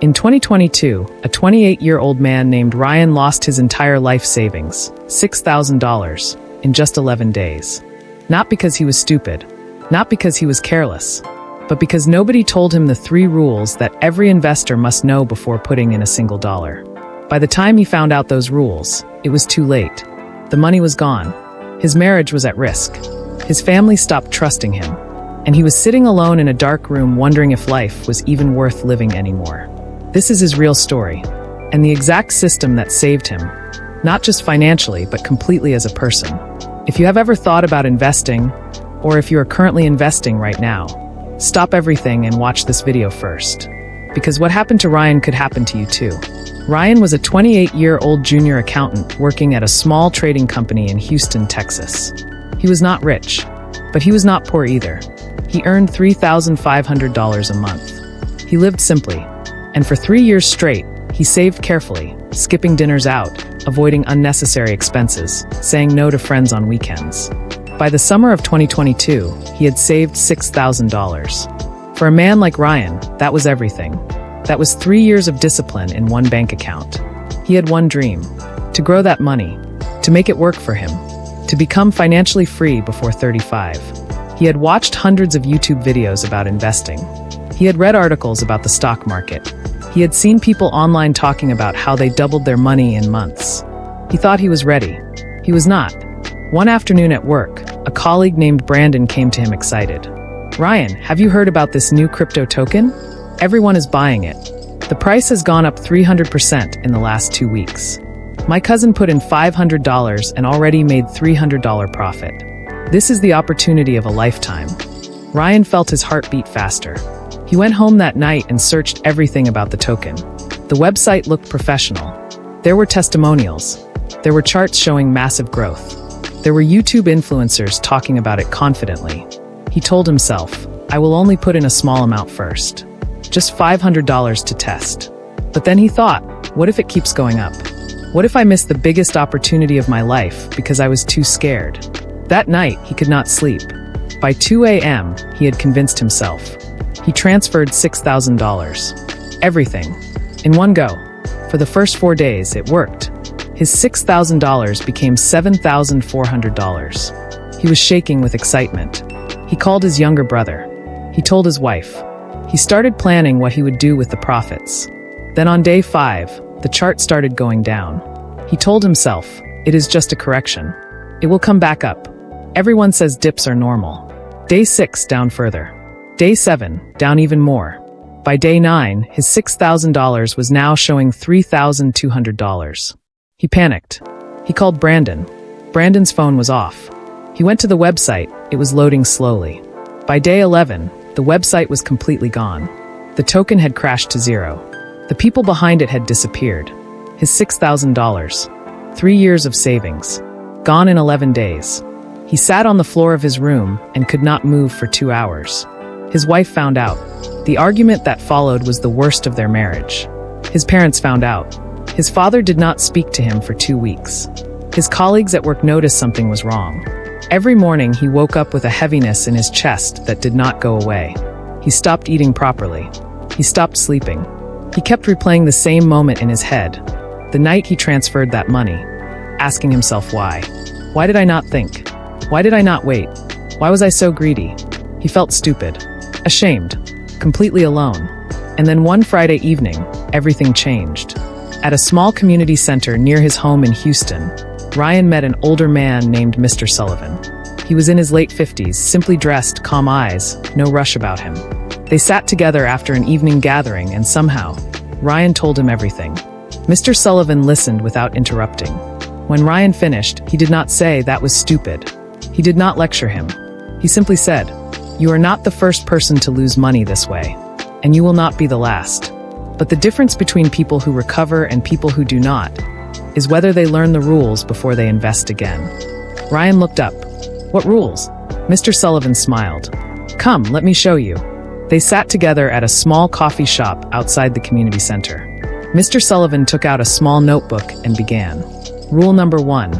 In 2022, a 28-year-old man named Ryan lost his entire life savings, $6,000, in just 11 days. Not because he was stupid, not because he was careless, but because nobody told him the 3 rules that every investor must know before putting in a single dollar. By the time he found out those rules, it was too late. The money was gone. His marriage was at risk. His family stopped trusting him, and he was sitting alone in a dark room wondering if life was even worth living anymore. This is his real story, and the exact system that saved him, not just financially, but completely as a person. If you have ever thought about investing, or if you are currently investing right now, stop everything and watch this video first. Because what happened to Ryan could happen to you too. Ryan was a 28-year-old junior accountant working at a small trading company in Houston, Texas. He was not rich, but he was not poor either. He earned $3,500 a month. He lived simply, and for 3 years straight, he saved carefully, skipping dinners out, avoiding unnecessary expenses, saying no to friends on weekends. By the summer of 2022, he had saved $6,000. For a man like Ryan, that was everything. That was 3 years of discipline in one bank account. He had one dream: to grow that money, to make it work for him, to become financially free before 35. He had watched hundreds of YouTube videos about investing. He had read articles about the stock market. He had seen people online talking about how they doubled their money in months. He thought he was ready. He was not. One afternoon at work, a colleague named Brandon came to him excited. "Ryan, have you heard about this new crypto token? Everyone is buying it. The price has gone up 300% in the last 2 weeks. My cousin put in $500 and already made $300 profit. This is the opportunity of a lifetime." Ryan felt his heart beat faster. He went home that night and searched everything about the token. The website looked professional. There were testimonials. There were charts showing massive growth. There were YouTube influencers talking about it confidently. He told himself, "I will only put in a small amount first. Just $500 to test." But then he thought, what if it keeps going up? What if I miss the biggest opportunity of my life because I was too scared? That night, he could not sleep. By 2 a.m., he had convinced himself. He transferred $6,000. Everything. In one go. For the first 4 days, it worked. His $6,000 became $7,400. He was shaking with excitement. He called his younger brother. He told his wife. He started planning what he would do with the profits. Then on day 5, the chart started going down. He told himself, "It is just a correction. It will come back up. Everyone says dips are normal." Day 6, down further. Day 7, down even more. By day 9, his $6,000 was now showing $3,200. He panicked. He called Brandon. Brandon's phone was off. He went to the website. It was loading slowly. By day 11, the website was completely gone. The token had crashed to zero. The people behind it had disappeared. His $6,000. 3 years of savings. Gone in 11 days. He sat on the floor of his room and could not move for 2 hours. His wife found out. The argument that followed was the worst of their marriage. His parents found out. His father did not speak to him for 2 weeks. His colleagues at work noticed something was wrong. Every morning he woke up with a heaviness in his chest that did not go away. He stopped eating properly. He stopped sleeping. He kept replaying the same moment in his head. The night he transferred that money, asking himself why. Why did I not think? Why did I not wait? Why was I so greedy? He felt stupid, ashamed, completely alone. And then one Friday evening, everything changed. At a small community center near his home in Houston, Ryan met an older man named Mr. Sullivan. He was in his late 50s, simply dressed, calm eyes, no rush about him. They sat together after an evening gathering and somehow, Ryan told him everything. Mr. Sullivan listened without interrupting. When Ryan finished, he did not say that was stupid. He did not lecture him. He simply said, "You are not the first person to lose money this way, and you will not be the last. But the difference between people who recover and people who do not is whether they learn the rules before they invest again." Ryan looked up. "What rules?" Mr. Sullivan smiled. "Come, let me show you." They sat together at a small coffee shop outside the community center. Mr. Sullivan took out a small notebook and began. Rule number 1.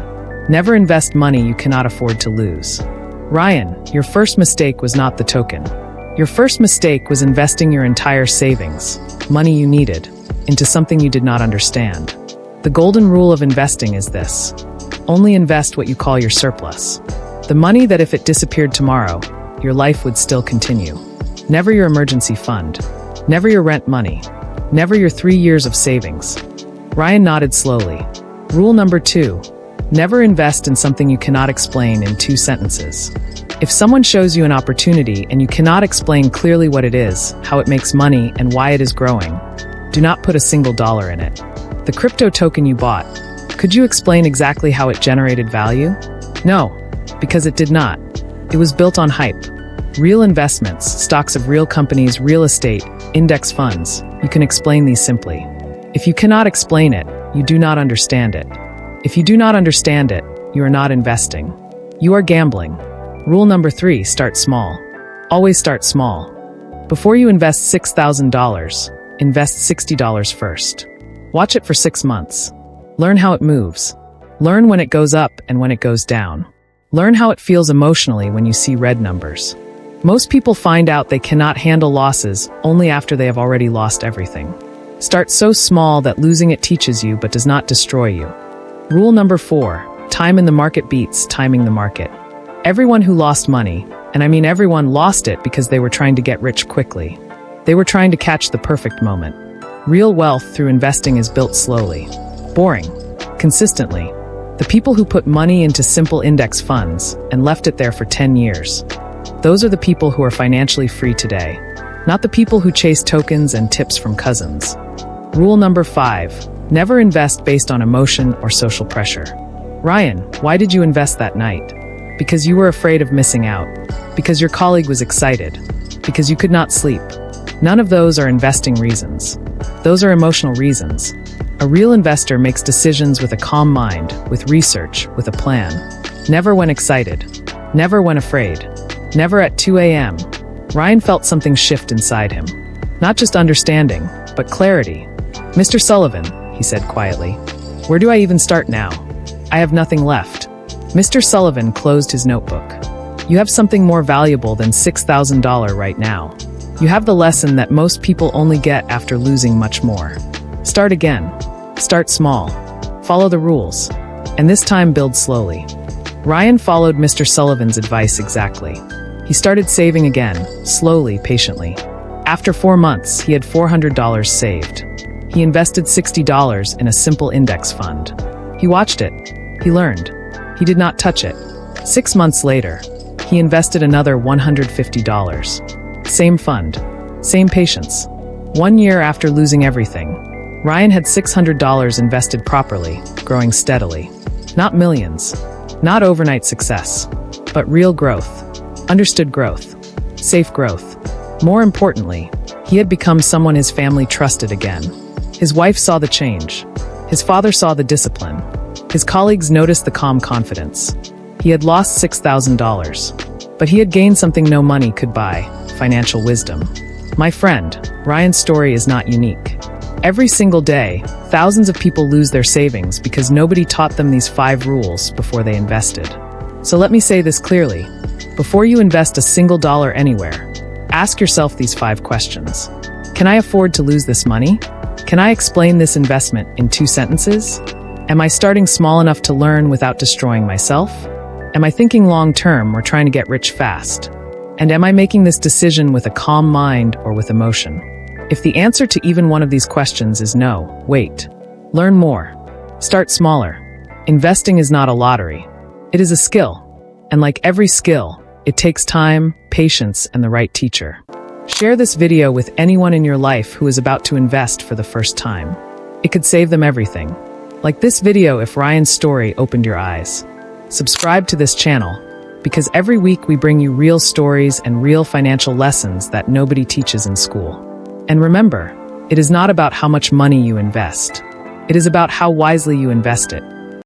Never invest money you cannot afford to lose. Ryan, your first mistake was not the token. Your first mistake was investing your entire savings, money you needed, into something you did not understand. The golden rule of investing is this: only invest what you call your surplus. The money that if it disappeared tomorrow, your life would still continue. Never your emergency fund. Never your rent money. Never your 3 years of savings. Ryan nodded slowly. Rule number 2. Never invest in something you cannot explain in 2 sentences. If someone shows you an opportunity and you cannot explain clearly what it is, how it makes money, and why it is growing, do not put a single dollar in it. The crypto token you bought, could you explain exactly how it generated value? No, because it did not. It was built on hype. Real investments, stocks of real companies, real estate, index funds, you can explain these simply. If you cannot explain it, you do not understand it. If you do not understand it, you are not investing. You are gambling. Rule number 3, start small. Always start small. Before you invest $6,000, invest $60 first. Watch it for 6 months. Learn how it moves. Learn when it goes up and when it goes down. Learn how it feels emotionally when you see red numbers. Most people find out they cannot handle losses only after they have already lost everything. Start so small that losing it teaches you but does not destroy you. Rule number 4, time in the market beats timing the market. Everyone who lost money, and I mean everyone, lost it because they were trying to get rich quickly. They were trying to catch the perfect moment. Real wealth through investing is built slowly, boring, consistently. The people who put money into simple index funds and left it there for 10 years. Those are the people who are financially free today, not the people who chase tokens and tips from cousins. Rule number 5, never invest based on emotion or social pressure. Ryan, why did you invest that night? Because you were afraid of missing out. Because your colleague was excited. Because you could not sleep. None of those are investing reasons. Those are emotional reasons. A real investor makes decisions with a calm mind, with research, with a plan. Never when excited. Never when afraid. Never at 2 a.m. Ryan felt something shift inside him. Not just understanding, but clarity. "Mr. Sullivan," he said quietly, "where do I even start now? I have nothing left." Mr. Sullivan closed his notebook. "You have something more valuable than $6,000 right now. You have the lesson that most people only get after losing much more. Start again. Start small. Follow the rules. And this time build slowly." Ryan followed Mr. Sullivan's advice exactly. He started saving again, slowly, patiently. After 4 months, he had $400 saved. He invested $60 in a simple index fund. He watched it. He learned. He did not touch it. 6 months later, he invested another $150. Same fund. Same patience. 1 year after losing everything, Ryan had $600 invested properly, growing steadily. Not millions. Not overnight success. But real growth. Understood growth. Safe growth. More importantly, he had become someone his family trusted again. His wife saw the change. His father saw the discipline. His colleagues noticed the calm confidence. He had lost $6,000, but he had gained something no money could buy: financial wisdom. My friend, Ryan's story is not unique. Every single day, thousands of people lose their savings because nobody taught them these 5 rules before they invested. So let me say this clearly. Before you invest a single dollar anywhere, ask yourself these 5 questions. Can I afford to lose this money? Can I explain this investment in 2 sentences? Am I starting small enough to learn without destroying myself? Am I thinking long-term or trying to get rich fast? And am I making this decision with a calm mind or with emotion? If the answer to even one of these questions is no, wait. Learn more. Start smaller. Investing is not a lottery. It is a skill. And like every skill, it takes time, patience, and the right teacher. Share this video with anyone in your life who is about to invest for the first time. It could save them everything. Like this video if Ryan's story opened your eyes. Subscribe to this channel, because every week we bring you real stories and real financial lessons that nobody teaches in school. And remember, it is not about how much money you invest. It is about how wisely you invest it.